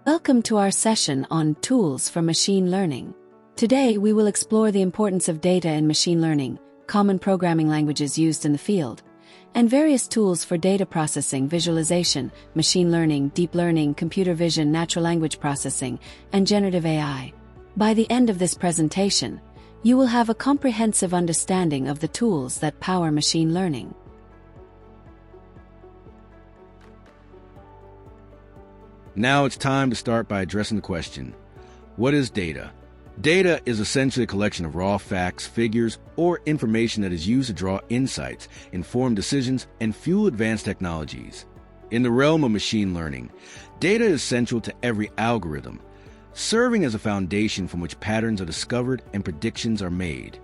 Welcome to our session on Tools for Machine Learning. Today we will explore the importance of data in machine learning, common programming languages used in the field, and various tools for data processing, visualization, machine learning, deep learning, computer vision, natural language processing, and generative AI. By the end of this presentation, you will have a comprehensive understanding of the tools that power machine learning. Now it's time to start by addressing the question, what is data? Data is essentially a collection of raw facts, figures, or information that is used to draw insights, inform decisions, and fuel advanced technologies. In the realm of machine learning, data is central to every algorithm, serving as a foundation from which patterns are discovered and predictions are made.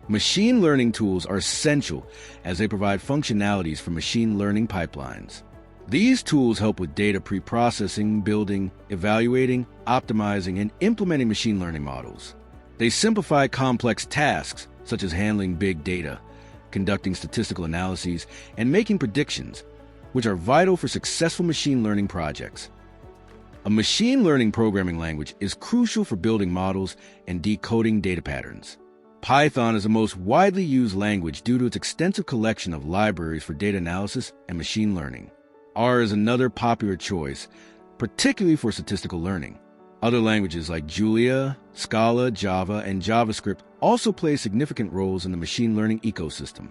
Machine learning tools are essential as they provide functionalities for machine learning pipelines. These tools help with data pre-processing, building, evaluating, optimizing, and implementing machine learning models. They simplify complex tasks, such as handling big data, conducting statistical analyses, and making predictions, which are vital for successful machine learning projects. A machine learning programming language is crucial for building models and decoding data patterns. Python is the most widely used language due to its extensive collection of libraries for data analysis and machine learning. R is another popular choice, particularly for statistical learning. Other languages like Julia, Scala, Java, and JavaScript also play significant roles in the machine learning ecosystem.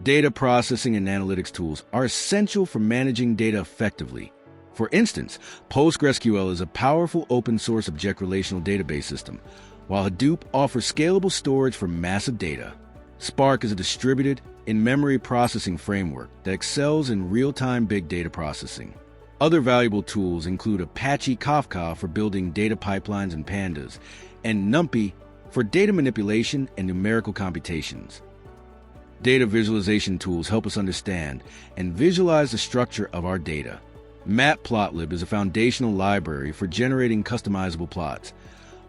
Data processing and analytics tools are essential for managing data effectively. For instance, PostgreSQL is a powerful open-source object relational database system, while Hadoop offers scalable storage for massive data. Spark is a distributed, in-memory processing framework that excels in real-time big data processing. Other valuable tools include Apache Kafka for building data pipelines and pandas, and NumPy for data manipulation and numerical computations. Data visualization tools help us understand and visualize the structure of our data. Matplotlib is a foundational library for generating customizable plots,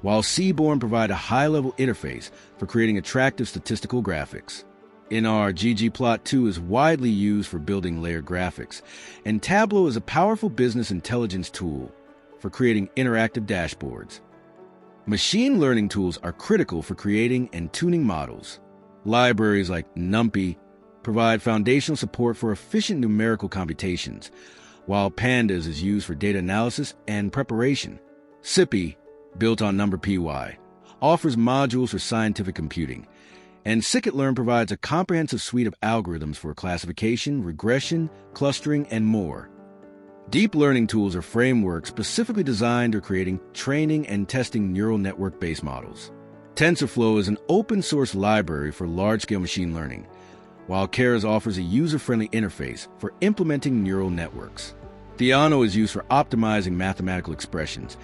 while Seaborn provide a high-level interface for creating attractive statistical graphics. In R, ggplot2 is widely used for building layered graphics, and Tableau is a powerful business intelligence tool for creating interactive dashboards. Machine learning tools are critical for creating and tuning models. Libraries like NumPy provide foundational support for efficient numerical computations, while Pandas is used for data analysis and preparation. SciPy, built on NumPy, offers modules for scientific computing, and scikit-learn provides a comprehensive suite of algorithms for classification, regression, clustering, and more. Deep learning tools are frameworks specifically designed for creating, training, and testing neural network-based models. TensorFlow is an open-source library for large-scale machine learning, while Keras offers a user-friendly interface for implementing neural networks. Theano is used for optimizing mathematical expressions,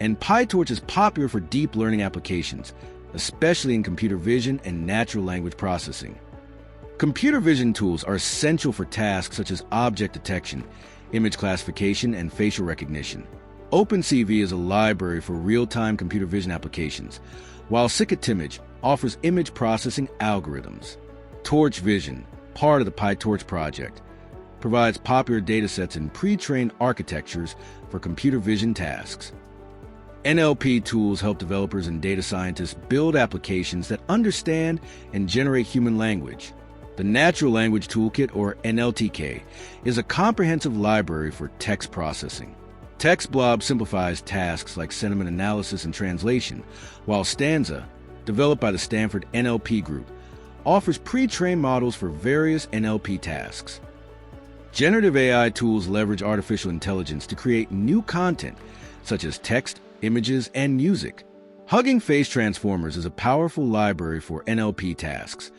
and PyTorch is popular for deep learning applications, especially in computer vision and natural language processing. Computer vision tools are essential for tasks such as object detection, image classification, and facial recognition. OpenCV is a library for real-time computer vision applications, while scikit-image offers image processing algorithms. Torch Vision, part of the PyTorch project, provides popular datasets and pre-trained architectures for computer vision tasks. NLP tools help developers and data scientists build applications that understand and generate human language. The Natural Language Toolkit, or NLTK, is a comprehensive library for text processing. TextBlob simplifies tasks like sentiment analysis and translation, while Stanza, developed by the Stanford NLP Group, offers pre-trained models for various NLP tasks. Generative AI tools leverage artificial intelligence to create new content, such as text, images, and music. Hugging Face Transformers is a powerful library for NLP tasks,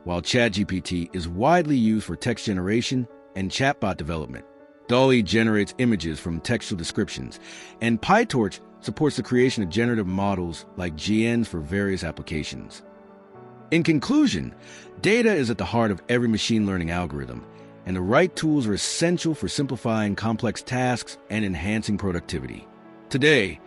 while ChatGPT is widely used for text generation and chatbot development. DALL-E generates images from textual descriptions, and PyTorch supports the creation of generative models like GNs for various applications. In conclusion, data is at the heart of every machine learning algorithm, and the right tools are essential for simplifying complex tasks and enhancing productivity. Today,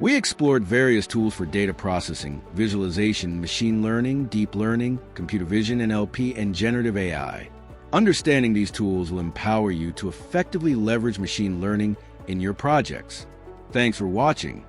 we explored various tools for data processing, visualization, machine learning, deep learning, computer vision, NLP, and generative AI. Understanding these tools will empower you to effectively leverage machine learning in your projects. Thanks for watching.